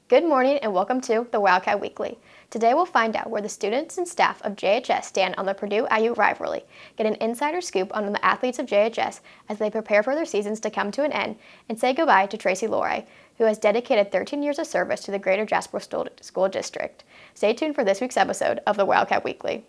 Good morning and welcome to the Wildcat Weekly. Today we'll find out where the students and staff of JHS stand on the Purdue-IU rivalry, get an insider scoop on the athletes of JHS as they prepare for their seasons to come to an end, and say goodbye to Tracy Lorey, who has dedicated 13 years of service to the greater Jasper School District. Stay tuned for this week's episode of the Wildcat Weekly.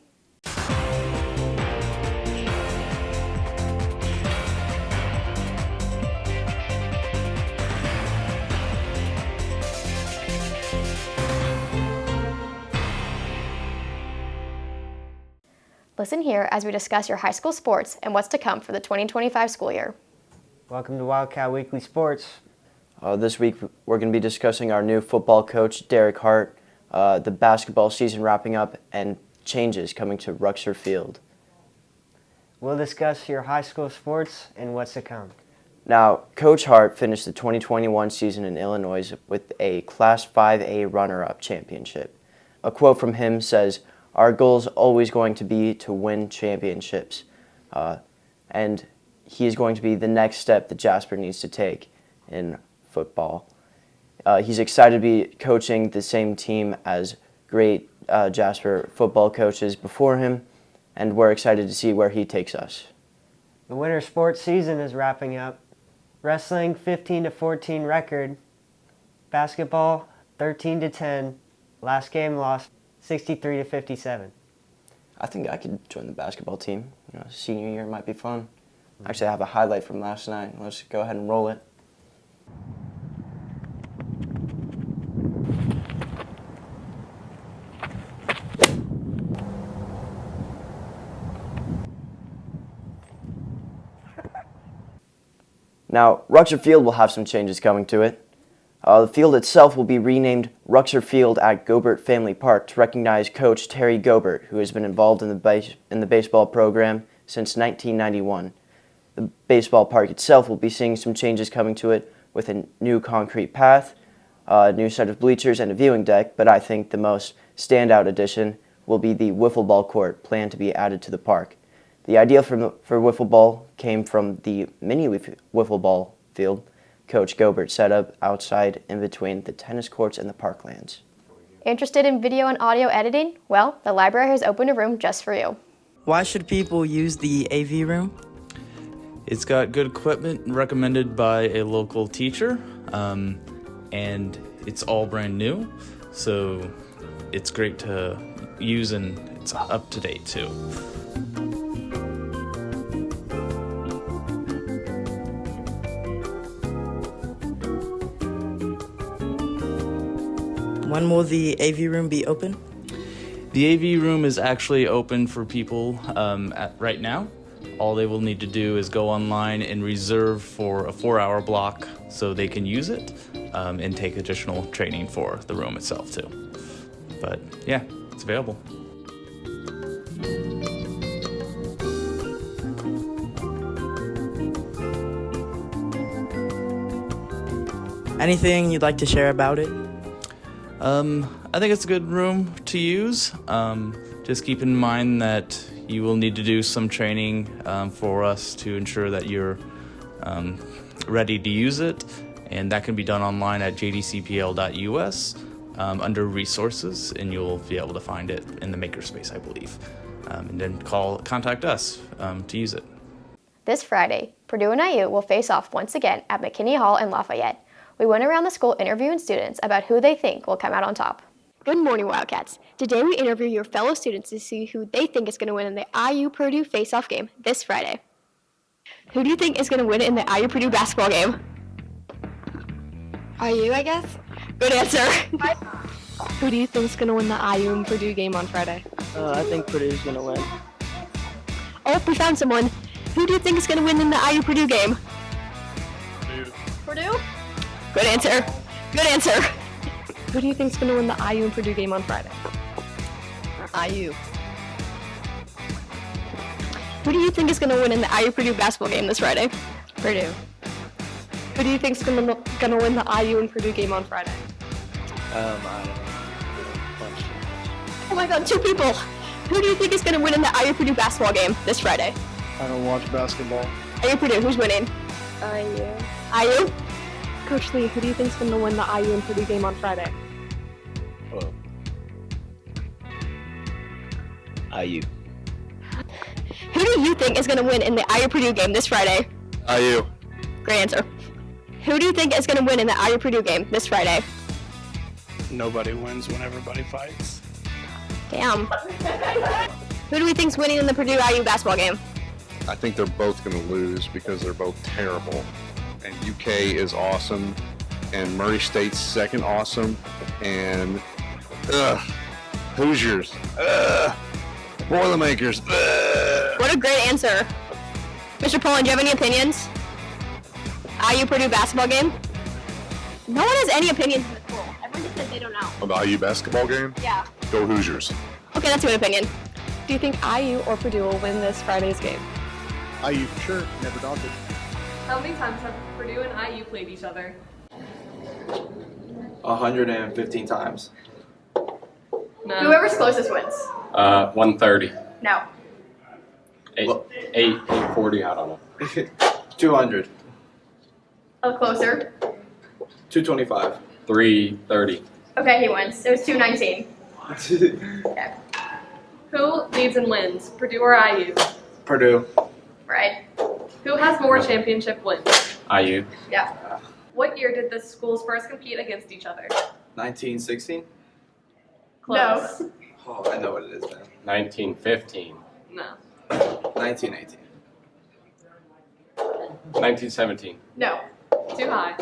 Listen here as we discuss your high school sports and what's to come for the 2025 school year. Welcome to Wildcat Weekly Sports. This week we're going to be discussing our new football coach, Derek Hart, the basketball season wrapping up, and changes coming to Ruxer Field. We'll discuss your high school sports and what's to come. Now, Coach Hart finished the 2021 season in Illinois with a Class 5A runner-up championship. A quote from him says, "Our goal is always going to be to win championships," and he is going to be the next step that Jasper needs to take in football. He's excited to be coaching the same team as great Jasper football coaches before him, and we're excited to see where he takes us. The winter sports season is wrapping up. Wrestling 15-14 record. Basketball 13-10. Last game lost 63-57. I think I could join the basketball team. Senior year might be fun. Actually, I have a highlight from last night. Let's go ahead and roll it. Now, Ruxer Field will have some changes coming to it. The field itself will be renamed Ruxer Field at Gobert Family Park to recognize Coach Terry Gobert, who has been involved in the baseball program since 1991. The baseball park itself will be seeing some changes coming to it with a new concrete path, a new set of bleachers, and a viewing deck, but I think the most standout addition will be the wiffle ball court planned to be added to the park. The idea for wiffle ball came from the mini wiffle ball field Coach Gobert set up outside in between the tennis courts and the parklands. Interested in video and audio editing? Well, the library has opened a room just for you. Why should people use the AV room? It's got good equipment recommended by a local teacher, and it's all brand new, so it's great to use and it's up to date too. When will the AV room be open? The AV room is actually open for people right now. All they will need to do is go online and reserve for a 4-hour block so they can use it and take additional training for the room itself too. But yeah, it's available. Anything you'd like to share about it? I think it's a good room to use. Just keep in mind that you will need to do some training for us to ensure that you're ready to use it, and that can be done online at jdcpl.us under resources, and you'll be able to find it in the Makerspace, I believe, and then contact us to use it. This Friday, Purdue and IU will face off once again at McKinney Hall in Lafayette. We went around the school interviewing students about who they think will come out on top. Good morning, Wildcats. Today we interview your fellow students to see who they think is going to win in the IU-Purdue face-off game this Friday. Who do you think is going to win in the IU-Purdue basketball game? IU, I guess. Good answer. Who do you think is going to win the IU and Purdue game on Friday? I think Purdue's going to win. Oh, we found someone. Who do you think is going to win in the IU-Purdue game? Purdue? Good answer. Good answer. Who do you think is going to win the IU and Purdue game on Friday? IU. Who do you think is going to win in the IU-Purdue basketball game this Friday? Purdue. Who do you think is going to win the IU and Purdue game on Friday? I don't know. Oh my God, 2 people. Who do you think is going to win in the IU-Purdue basketball game this Friday? I don't watch basketball. IU-Purdue, who's winning? IU. IU? Coach Lee, who do you think is going to win the IU and Purdue game on Friday? IU. Who do you think is going to win in the IU-Purdue game this Friday? IU. Great answer. Who do you think is going to win in the IU-Purdue game this Friday? Nobody wins when everybody fights. Damn. Who do we think's winning in the Purdue-IU basketball game? I think they're both going to lose because they're both terrible. And UK is awesome, and Murray State's second awesome, and Hoosiers, Boilermakers. What a great answer. Mr. Poland, do you have any opinions? IU-Purdue basketball game? No one has any opinions in the school. Everyone just said they don't know. On the IU basketball game? Yeah. Go Hoosiers. Okay, that's a good opinion. Do you think IU or Purdue will win this Friday's game? IU for sure, never daunted. How many times have Purdue and IU played each other? 115 times. No. Whoever's closest wins. 130. No. 840, I don't know. 200. Closer. 225. 330. Okay, he wins. It was 219. Okay. Who leads and wins, Purdue or IU? Purdue. Right. Who has more championship wins? IU. Yeah. What year did the schools first compete against each other? 1916. Close. No. Oh, I know what it is, man. 1915. No. 1918. 1917. No. Too high.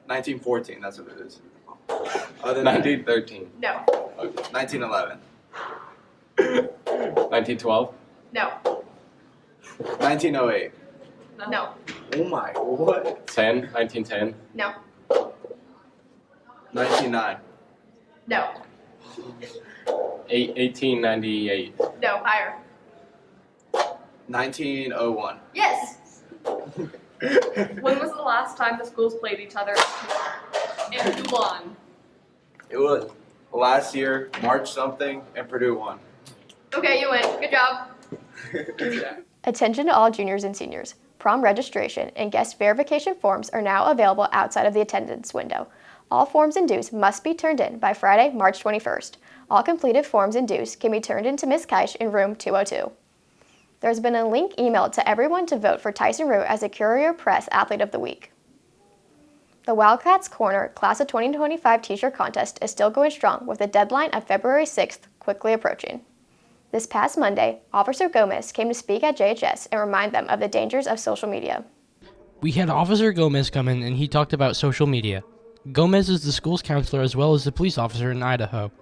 1914, that's what it is. 1913. No. 1911. 1912. No. 1908. No. Oh my, what? 1910. No. 1909. No. 1898. No. Higher. 1901. Yes. When was the last time the schools played each other? And who won? It was last year, March something, and Purdue won. Okay, you win. Good job. Yeah. Attention to all juniors and seniors. Prom registration and guest verification forms are now available outside of the attendance window. All forms and dues must be turned in by Friday, March 21st. All completed forms and dues can be turned in to Ms. Keish in room 202. There's been a link emailed to everyone to vote for Tyson Root as a Courier Press Athlete of the Week. The Wildcats Corner Class of 2025 t-shirt contest is still going strong with the deadline of February 6th quickly approaching. This past Monday, Officer Gomez came to speak at JHS and remind them of the dangers of social media. We had Officer Gomez come in and he talked about social media. Gomez is the school's counselor as well as the police officer in Idaho.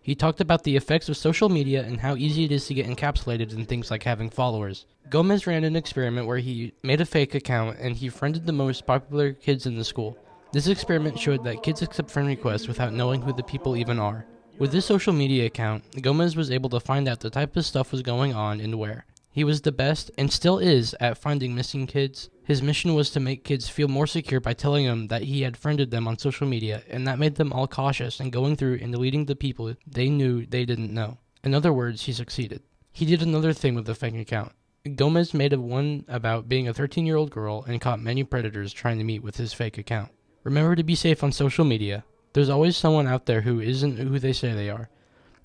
He talked about the effects of social media and how easy it is to get encapsulated in things like having followers. Gomez ran an experiment where he made a fake account and he friended the most popular kids in the school. This experiment showed that kids accept friend requests without knowing who the people even are. With this social media account, Gomez was able to find out the type of stuff was going on and where. He was the best, and still is, at finding missing kids. His mission was to make kids feel more secure by telling them that he had friended them on social media, and that made them all cautious and going through and deleting the people they knew they didn't know. In other words, he succeeded. He did another thing with the fake account. Gomez made one about being a 13-year-old girl and caught many predators trying to meet with his fake account. Remember to be safe on social media. There's always someone out there who isn't who they say they are.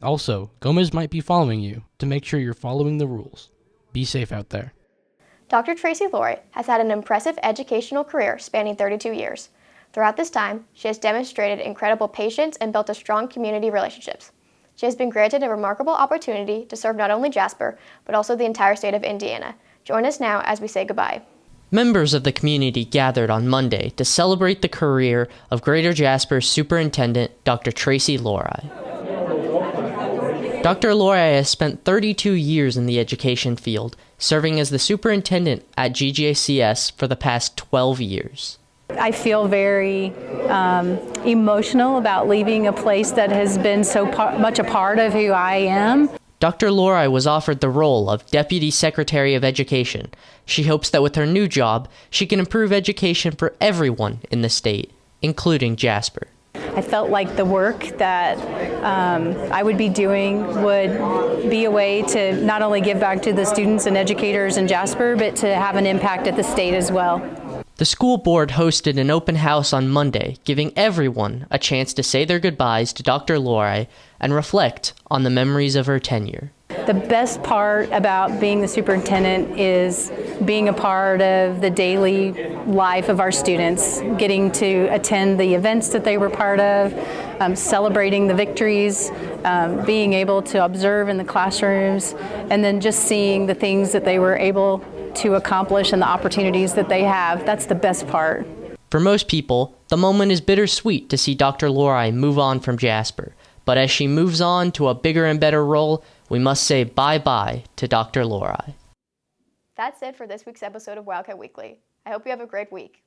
Also, Gomez might be following you to make sure you're following the rules. Be safe out there. Dr. Tracy Lorey has had an impressive educational career spanning 32 years. Throughout this time, she has demonstrated incredible patience and built a strong community relationships. She has been granted a remarkable opportunity to serve not only Jasper, but also the entire state of Indiana. Join us now as we say goodbye. Members of the community gathered on Monday to celebrate the career of Greater Jasper Superintendent Dr. Tracy Lorey. Dr. Lorey has spent 32 years in the education field, serving as the superintendent at GJCS for the past 12 years. I feel very emotional about leaving a place that has been so much a part of who I am. Dr. Lorey was offered the role of Deputy Secretary of Education. She hopes that with her new job, she can improve education for everyone in the state, including Jasper. I felt like the work that I would be doing would be a way to not only give back to the students and educators in Jasper, but to have an impact at the state as well. The school board hosted an open house on Monday, giving everyone a chance to say their goodbyes to Dr. Lorey and reflect on the memories of her tenure. The best part about being the superintendent is being a part of the daily life of our students, getting to attend the events that they were part of, celebrating the victories, being able to observe in the classrooms, and then just seeing the things that they were able to accomplish and the opportunities that they have. That's the best part. For most people, the moment is bittersweet to see Dr. Lorey move on from Jasper. But as she moves on to a bigger and better role, we must say bye-bye to Dr. Lorey. That's it for this week's episode of Wildcat Weekly. I hope you have a great week.